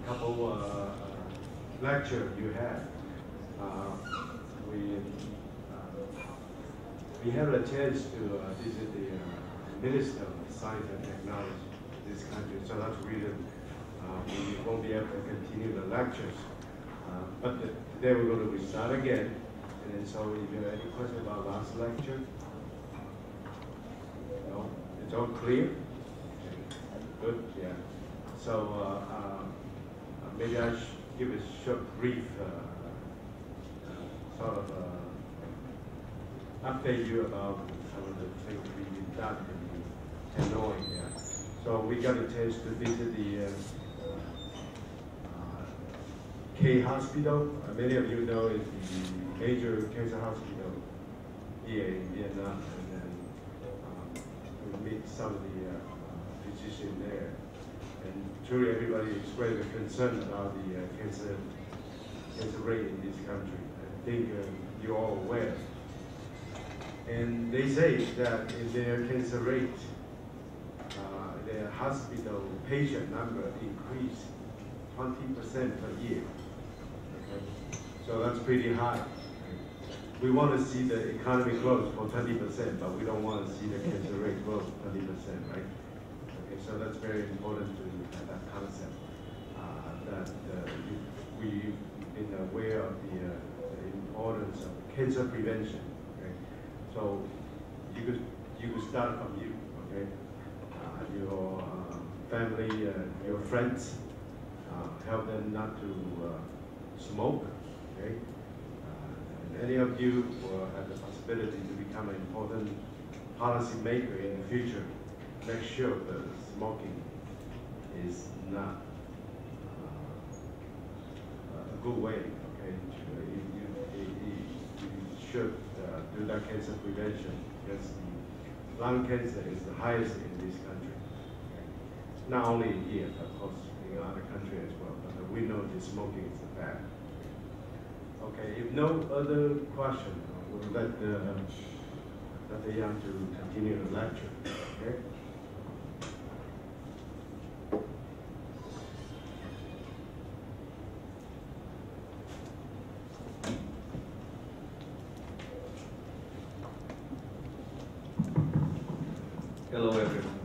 couple lecture you had. We we have a chance to visit the Minister of Science and Technology in this country, so that's the reason we won't be able to continue the lectures. But today we're going to restart again. And then, so if you have any questions about last lecture? No? It's all clear? Okay. Good, yeah. So maybe I should give a short brief sort of update you about some of the things we've done in Hanoi. Yeah. So we got a chance to visit the K Hospital. Many of you know it's the major cancer hospital here in Vietnam, and then we meet some of the physicians there. And truly everybody expressed a concern about the cancer rate in this country. I think you're all aware. And they say that in their cancer rate, their hospital patient number increased 20% per year. Okay? So that's pretty high. We want to see the economy grow for 20%, but we don't want to see the cancer rate grow 20%, right? Okay, so that's very important to have that concept, that we've been aware of the importance of cancer prevention. Okay? So you could start from you, okay? Your family, your friends, help them not to smoke, okay? Any of you will have the possibility to become an important policy maker in the future. Make sure that smoking is not a good way, okay? You should do that cancer prevention, because the lung cancer is the highest in this country. Okay? Not only here, of course, in other countries as well, but we know that smoking is bad. Okay, if no other question, we'll let Dr. Yang to continue the lecture. Okay? Hello, everyone.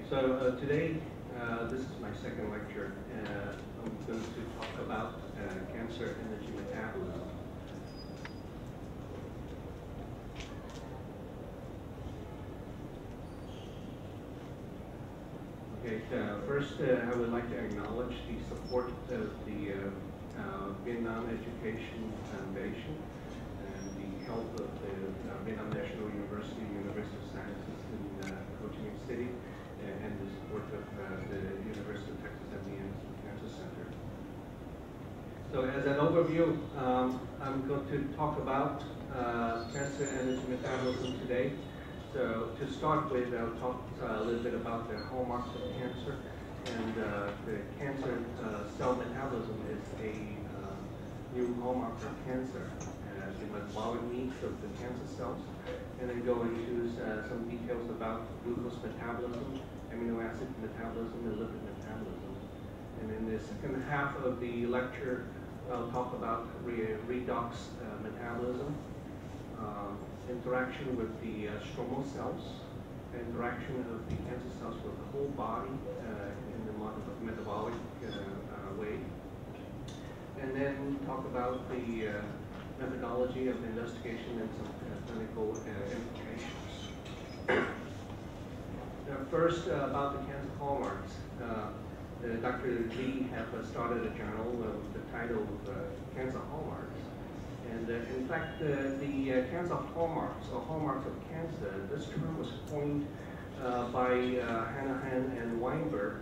So today, this is my second lecture. I'm going to talk about cancer energy metabolism. Okay, first I would like to acknowledge the support of the Vietnam Education Foundation and the help of the Vietnam National University, University of Sciences in Ho Chi Minh City, and the support of the University of Texas MD Cancer Center. So as an overview, I'm going to talk about cancer energy metabolism today. So to start with, I'll talk a little bit about the hallmarks of cancer. And the cancer cell metabolism is a new hallmark of cancer, the metabolic needs of the cancer cells. And then go into some details about glucose metabolism, amino acid metabolism, and lipid metabolism. And in the second half of the lecture, I'll talk about redox metabolism, interaction with the stromal cells, interaction of the cancer cells with the whole body in the metabolic way. And then talk about the methodology of the investigation and some clinical implications. First, about the cancer hallmarks. Dr. Lee have started a journal with the title of Cancer Hallmarks. And in fact, the cancer hallmarks, or hallmarks of cancer, this term was coined by Hanahan and Weinberg.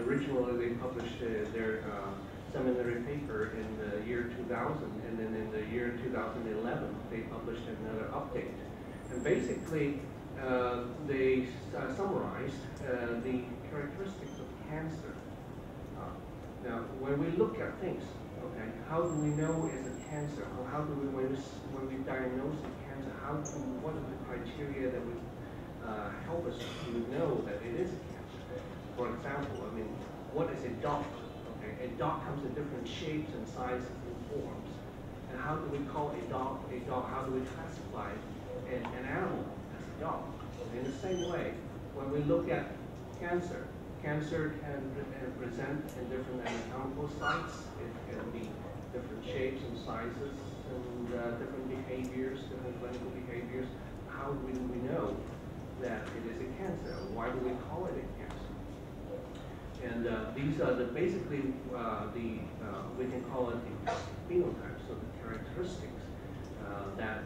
Originally, they published their seminary paper in the year 2000, and then in the year 2011, they published another update. And basically, they summarized the characteristics of cancer. Now, when we look at things, okay, how do we know it's a cancer? Or how do we, when we diagnose a cancer, what are the criteria that we help us to know that it is a cancer. For example, I mean, what is a dot? Okay, a dot comes in different shapes and sizes and forms. And how do we call a dog a dog? How do we classify an animal as a dog? In the same way, when we look at cancer, cancer can present in different anatomical sites. It can be different shapes and sizes and different behaviors, different clinical behaviors. How do we know that it is a cancer? Why do we call it a cancer? And these are basically we can call it the phenotypes, so the characteristics that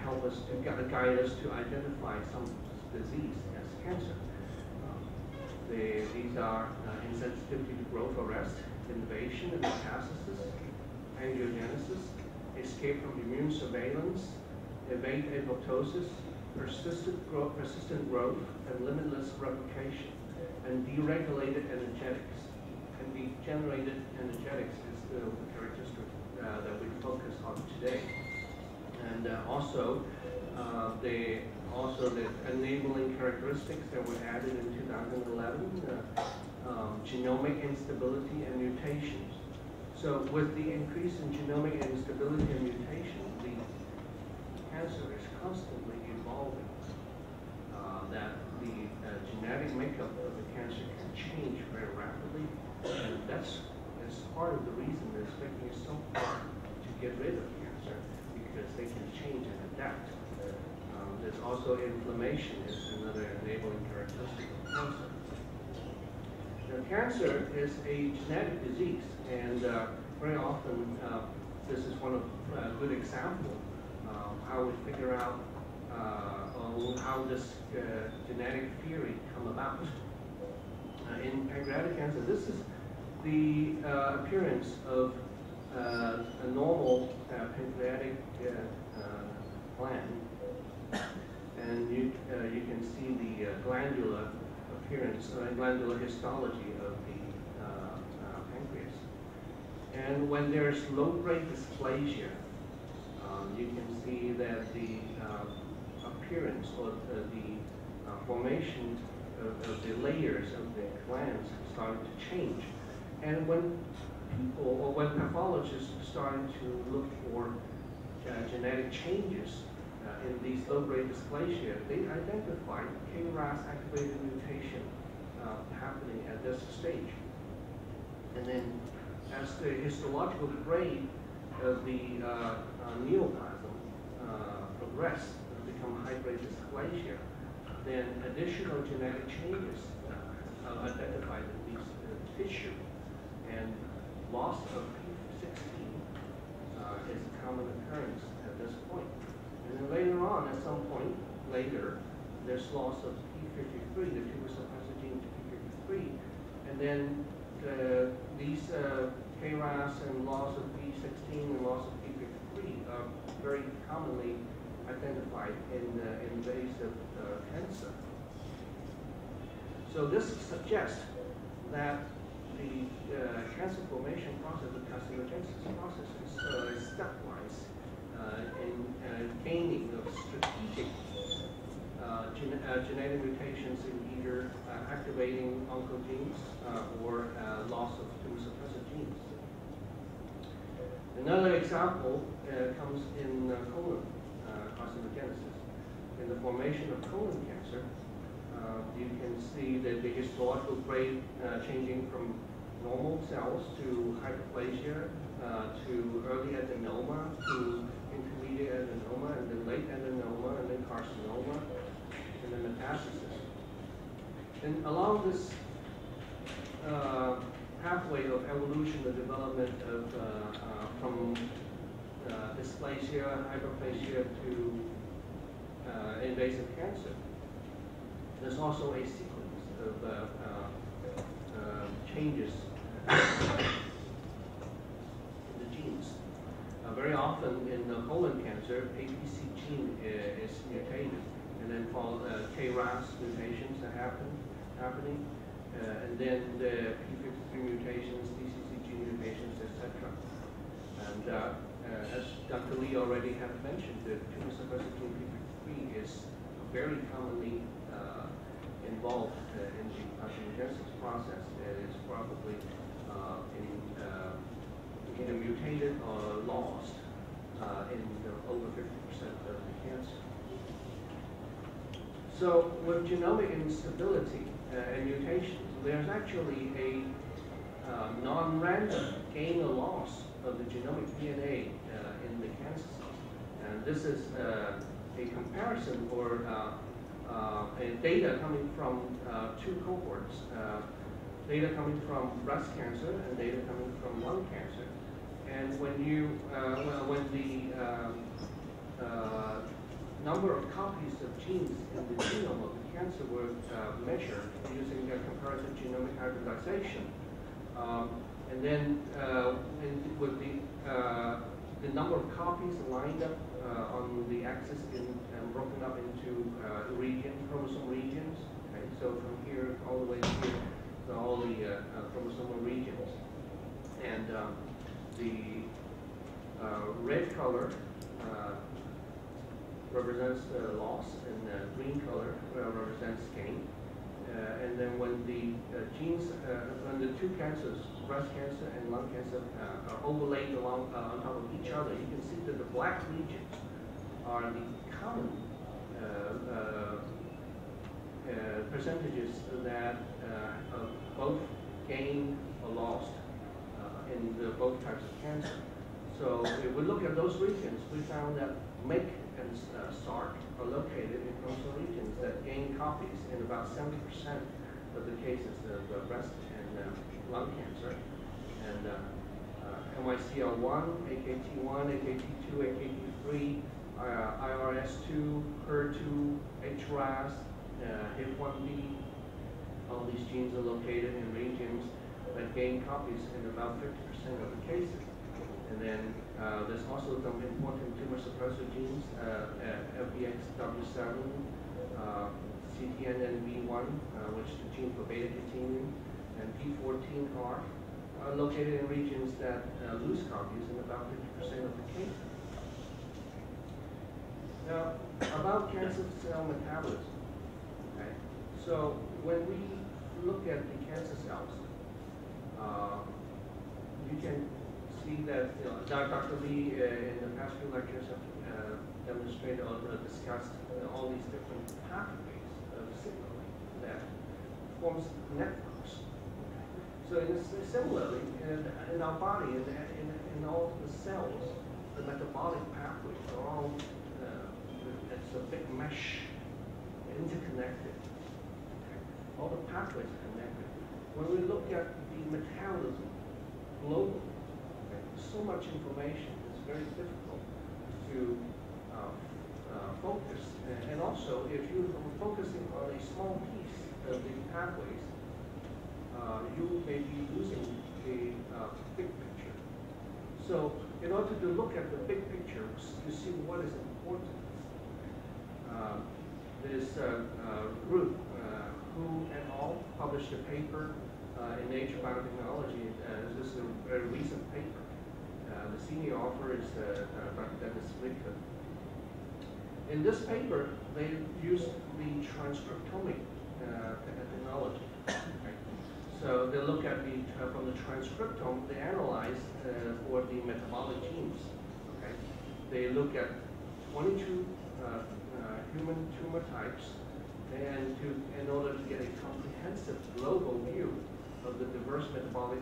help us to guide us to identify some disease as cancer. These are insensitivity to growth arrest, invasion and metastasis, angiogenesis, escape from immune surveillance, evade apoptosis, persistent growth, and limitless replication, and deregulated energetics. And degenerated energetics is the characteristic that we focus on today. And also the enabling characteristics that were added in 2011, genomic instability and mutations. So with the increase in genomic instability and mutation, the cancer is constantly evolving. That the genetic makeup of the cancer can change very rapidly, and that's part of the reason it's making it so hard to get rid of cancer, because they can change and adapt. There's also inflammation is another enabling characteristic of cancer. Now, cancer is a genetic disease, and very often this is one of a good example of how we figure out how this genetic theory come about. In pancreatic cancer, this is the appearance of a normal pancreatic gland. And you can see the glandular appearance, glandular histology of the pancreas. And when there's low-grade dysplasia, you can see that the appearance or the formation of the layers of the glands starting to change. And when people, or when pathologists starting to look for genetic changes in these low-grade dysplasia, they identified KRAS activated mutation happening at this stage. And then as the histological grade of the neoplasm progress, become high-grade dysplasia, then additional genetic changes are identified in these tissue, and loss of P16 is a common occurrence at this point. And then later on, at some point later, there's loss of P53, the tumor suppressor gene P53, and then these KRAS and loss of P16 and loss of P53 are very commonly identified in invasive cancer. So this suggests that the cancer formation process, the carcinogenesis process, is stepwise in gaining of strategic genetic mutations in either activating oncogenes or loss of tumor suppressor genes. Another example comes in colon carcinogenesis. In the formation of colon cancer, you can see that the histological grade changing from normal cells to hyperplasia to early adenoma to intermediate adenoma and then late adenoma and then carcinoma and then metastasis. And along this pathway of evolution, the development of from dysplasia, hyperplasia to invasive cancer, there's also a sequence of changes in the genes. Very often in the colon cancer, APC gene is mutated, and then KRAS mutations are happening, and then the P53 mutations, DCC gene mutations, etc. And as Dr. Lee already had mentioned, the tumor suppressor gene P53 is very commonly involved in the pathogenesis process. It is probably either mutated or lost in over 50% of the cancer. So with genomic instability and mutations, there's actually a non-random gain or loss of the genomic DNA in the cancer cells. And this is a comparison or data coming from two cohorts, data coming from breast cancer and data coming from lung cancer. And when the number of copies of genes in the genome of the cancer were measured using a comparative genomic hybridization, and then with the number of copies lined up on the axis and broken up into chromosome regions. Okay, so from here all the way to here, so all the chromosomal regions, and the red color represents loss, and green color represents gain. And then when the genes, when the two cancers, breast cancer and lung cancer, are overlaid along on top of each other, you can see that the black regions are the common percentages that both gained or lost in both types of cancer. So if we look at those regions, we found that MYC and SARC are located in chromosome regions that gain copies in about 70% of the cases of breast and lung cancer. And MYCL1, AKT1, AKT2, AKT3, IRS2, HER2, HRAS, HIF1B, all these genes are located in regions that gain copies in about 50% of the cases. And then there's also some important tumor suppressor genes, FBXW7, CTNNB1, which is the gene for beta-catenin, and P14R, are located in regions that lose copies in about 50% of the cases. Now, about cancer cell metabolism. Okay, so when we look at the cancer cells, you can see that Dr. Lee in the past few lectures have demonstrated or discussed all these different pathways of signaling that forms networks. So similarly, in our body, in all the cells, the metabolic pathways are all, it's a big mesh, interconnected. Okay? All the pathways are connected. When we look at the metabolism globally, so much information, it's very difficult to focus. And also, if you're focusing on a small piece of the pathways, you may be losing the big picture. So, in order to look at the big picture, you see what is important. This group, Hu et al., published a paper in Nature Biotechnology. This is a very recent paper. The senior author is Dr. Dennis Lidcutt. In this paper, they used the transcriptomic technology. Okay? So they look at from the transcriptome, they analyze for the metabolic genes. Okay? They look at 22 human tumor types, and in order to get a comprehensive global view of the diverse metabolic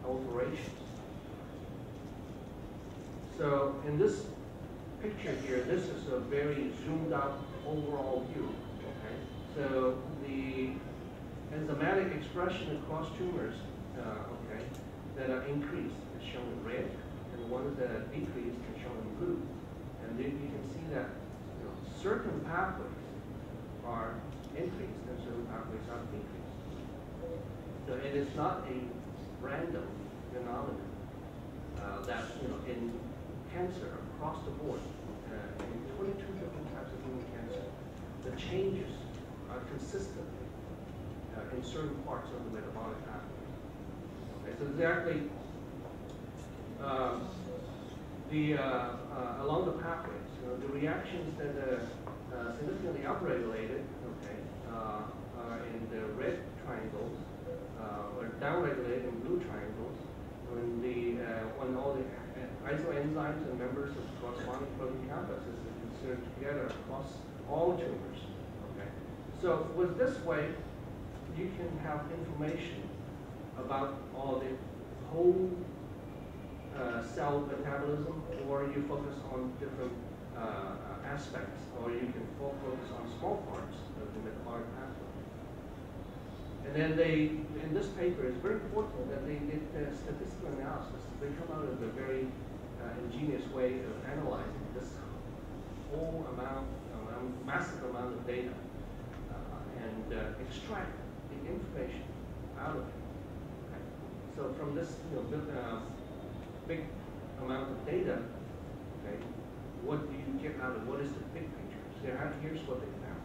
alterations. So in this picture here, this is a very zoomed out overall view. Okay? So the enzymatic expression across tumors, okay, that are increased is shown in red, and the ones that are decreased are shown in blue. And then you can see that certain pathways are increased and certain pathways are decreased. So it is not a random phenomenon that in cancer across the board, in 22 different types of human cancer, the changes are consistently in certain parts of the metabolic pathway. Okay, so exactly along the pathways, the reactions that significantly upregulated, okay, in the red triangles, or downregulated in blue triangles, when all the isoenzymes and members of corresponding protein complexes are considered together across all tumors. Okay, so with this way, you can have information about all the whole cell metabolism, or you focus on different aspects, or you can focus on small parts of the metabolic pathway. And then in this paper, it's very important that they did statistical analysis. They come out with a very ingenious way of analyzing this whole massive amount of data, and extract the information out of it. Okay. So from this big amount of data, okay, what do you get out of it? What is the big picture? So here's what they found.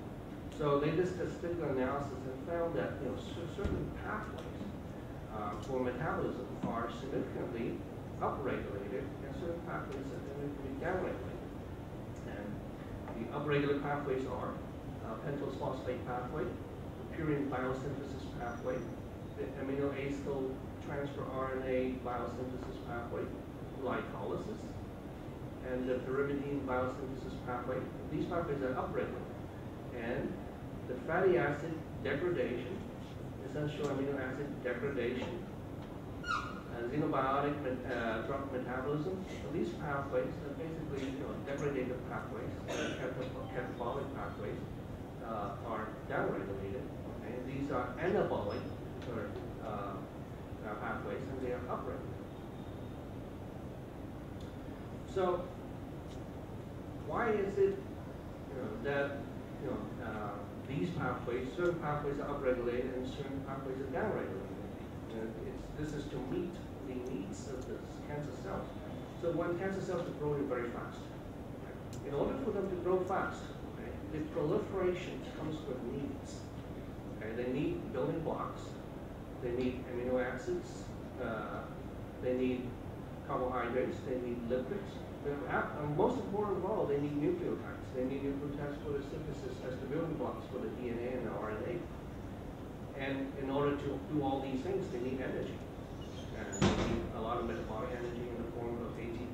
So they did statistical analysis and found that certain pathways for metabolism are significantly upregulated, and certain pathways are significantly downregulated. And the upregulated pathways are pentose phosphate pathway, the purine biosynthesis pathway, the amino acyl transfer RNA biosynthesis pathway, glycolysis, and the pyrimidine biosynthesis pathway. These pathways are upregulated. And the fatty acid degradation, essential amino acid degradation, xenobiotic drug metabolism. So these pathways are basically degradative pathways, catabolic pathways, are downregulated. Okay? These are anabolic pathways, and they are upregulated. So why is it that these pathways, certain pathways are upregulated and certain pathways are downregulated? This is to meet the needs of the cancer cells. So when cancer cells are growing very fast, okay, in order for them to grow fast, okay, the proliferation comes with needs. Okay, they need building blocks, they need amino acids, they need carbohydrates, they need lipids. And most important of all, they need nucleotides. They need nucleotides for the synthesis as the building blocks for the DNA and the RNA. And in order to do all these things, they need energy. And they need a lot of metabolic energy in the form of ATP.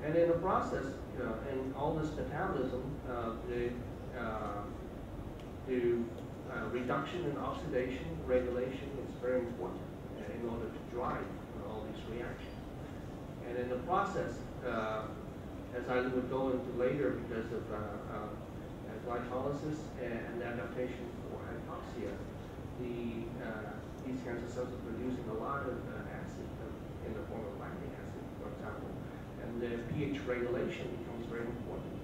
And in the process, in all this metabolism, the reduction in oxidation regulation is very important in order to drive all these reactions. And in the process, as I would go into later, because of glycolysis and adaptation for hypoxia, these cancer cells are producing a lot of acid in the form of lactic acid, for example, and the pH regulation becomes very important.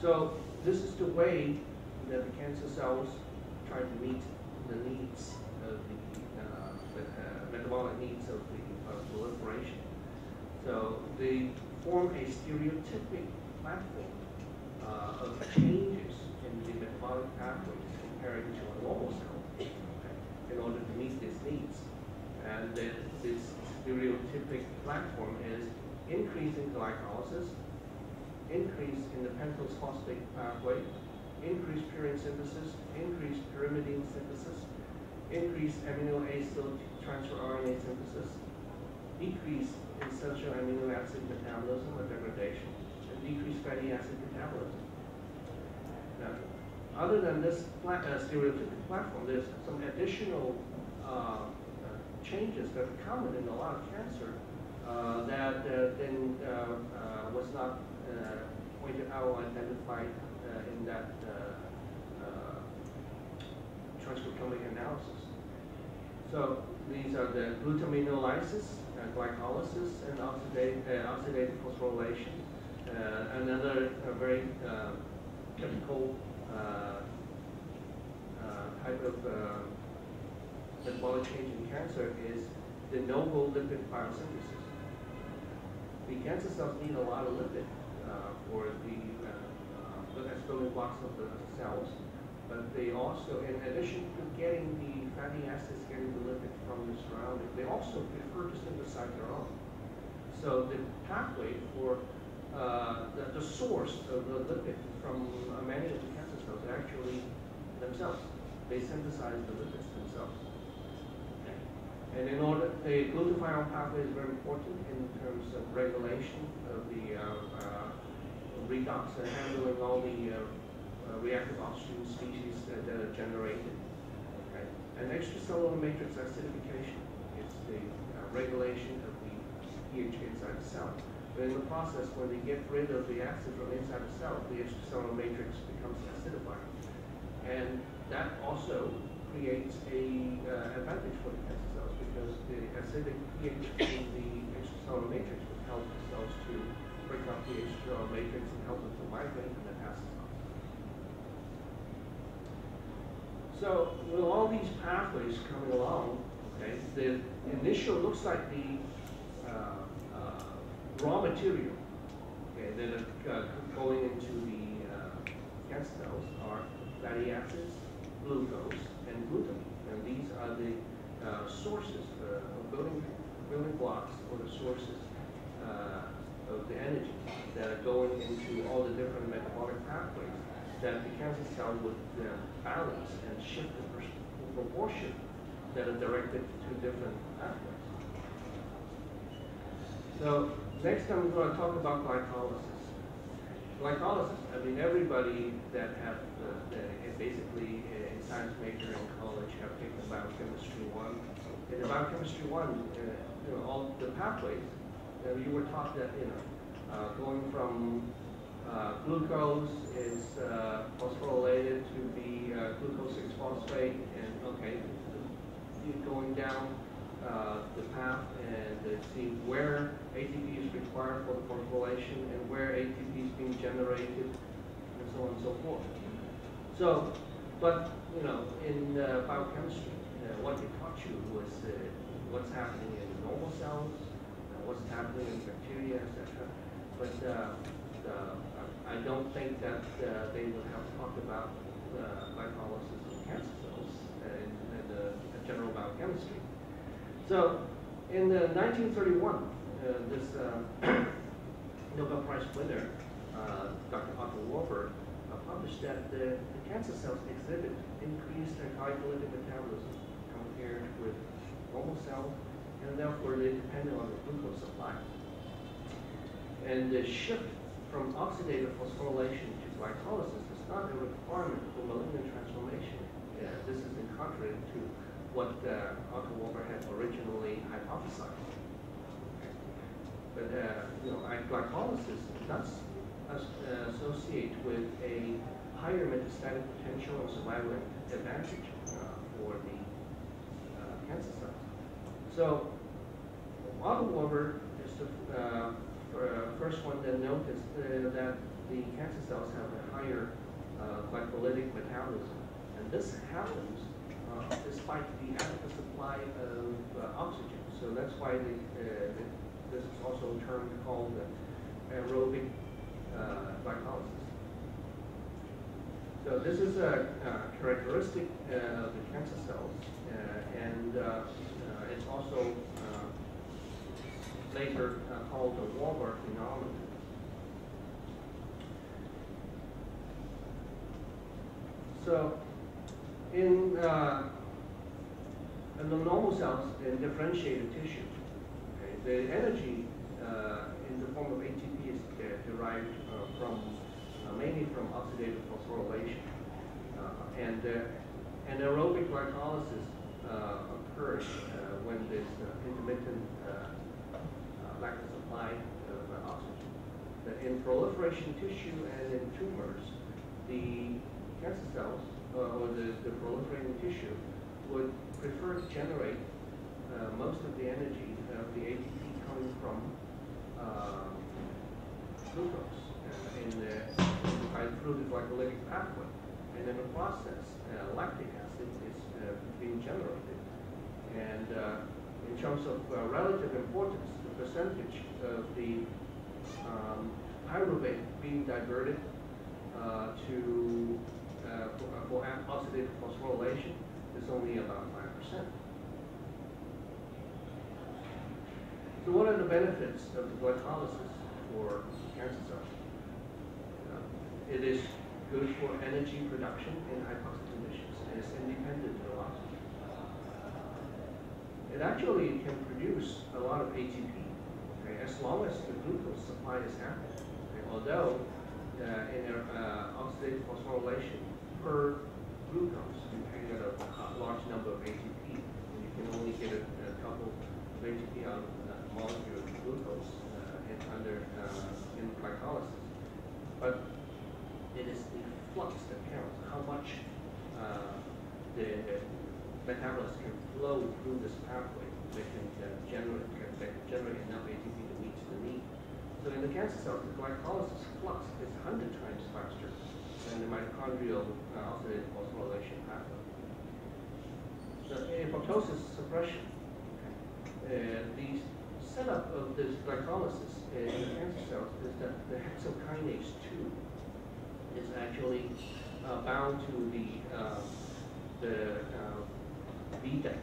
So this is the way that the cancer cells try to meet the needs of the metabolic needs of the proliferation. So they form a stereotypic platform of changes in the metabolic pathways compared to a normal cell, okay, in order to meet these needs. And then this stereotypic platform is increase in glycolysis, increase in the pentose phosphate pathway, increased purine synthesis, increased pyrimidine synthesis, increased amino acyl transfer RNA synthesis, decrease in essential amino acid metabolism or degradation, and decreased fatty acid metabolism. Now, other than this stereotypic platform, there's some additional changes that are common in a lot of cancer that then was not pointed out or identified in that transcriptomic analysis. So these are the glutaminolysis, glycolysis, and oxidative phosphorylation. Another very typical type of metabolic change in cancer is de novo lipid biosynthesis. The cancer cells need a lot of lipid for as building blocks of the cells, but they also, in addition to getting the fatty acids, getting the lipids from the surrounding, they also prefer to synthesize their own. So the pathway for the source of the lipid from many of the cancer cells are actually themselves. They synthesize the lipids themselves. Okay. And in order, the glutathione pathway is very important in terms of regulation of the redox and handling all the reactive oxygen species that are generated. Okay. And extracellular matrix acidification is the regulation of the pH inside the cell. But in the process, when they get rid of the acid from inside the cell, the extracellular matrix becomes acidified. And that also creates a advantage for the cancer cells because the acidic pH in the extracellular matrix would help the cells to break up the extracellular matrix and help them to migrate and metastasize. So with all these pathways coming along, okay, the initial looks like the raw material, okay, that are going into the cancer cells are fatty acids, glucose, and glutamine. And these are the sources of building blocks or the sources of the energy that are going into all the different metabolic pathways that the cancer cell would balance and shift the proportion that are directed to different pathways. So next I'm going to talk about glycolysis. Glycolysis, I mean everybody that have basically in science major in college have taken biochemistry 1. In the biochemistry 1, you know, all the pathways, you were taught that, you know, going from glucose is phosphorylated to be glucose 6-phosphate, and okay, going down the path and see where ATP is required for the phosphorylation and where ATP is being generated, and so on and so forth. So, but you know, in biochemistry, what they taught you was what's happening in normal cells, what's happening in bacteria, etc. But I don't think that they would have talked about glycolysis of cancer cells in the general biochemistry. So, in 1931, this Nobel Prize winner, Dr. Otto Warburg, published that the cancer cells exhibit increased glycolytic metabolism compared with normal cells, and therefore they depend on the glucose supply. And the shift from oxidative phosphorylation to glycolysis is not a requirement for malignant transformation. This is in contrary to what Otto Warburg had originally hypothesized. But you know, glycolysis does associate with a higher metastatic potential and survival advantage for the cancer cells. So Otto Warburg is the first one that noticed that the cancer cells have a higher glycolytic metabolism, and this happens despite the adequate supply of oxygen. So that's why this is also a term called aerobic glycolysis. So this is a characteristic of the cancer cells, and it's also later called the Warburg phenomenon. So in the normal cells in differentiated tissue, okay, the energy in the form of ATP is derived from mainly from oxidative phosphorylation, and anaerobic glycolysis occurs when there's intermittent lack of supply of oxygen. In proliferation tissue and in tumors, the cancer cells or the proliferating tissue would prefer to generate most of the energy of the ATP coming from glucose through the glycolytic pathway. And in the process, lactic acid is being generated. And in terms of relative importance, the percentage of the pyruvate being diverted for oxidative phosphorylation is only about 5%. So what are the benefits of the glycolysis for cancer cancer cells. It is good for energy production in hypoxic conditions. It is independent of oxygen. It actually can produce a lot of ATP, okay, as long as the glucose supply is ample. Okay? Although in oxidative phosphorylation per glucose, you can get a large number of ATP, and you can only get a couple of ATP out of that molecule of glucose in glycolysis. But it is the flux that counts, how much the metabolites can flow through this pathway. They can generate enough ATP to meet the need. So in the cancer cells, the glycolysis flux is 100 times faster than the mitochondrial oxidative phosphorylation pathway. So in apoptosis suppression, the setup of this glycolysis in the cancer cells is that the hexokinase 2 is actually bound to the VDEC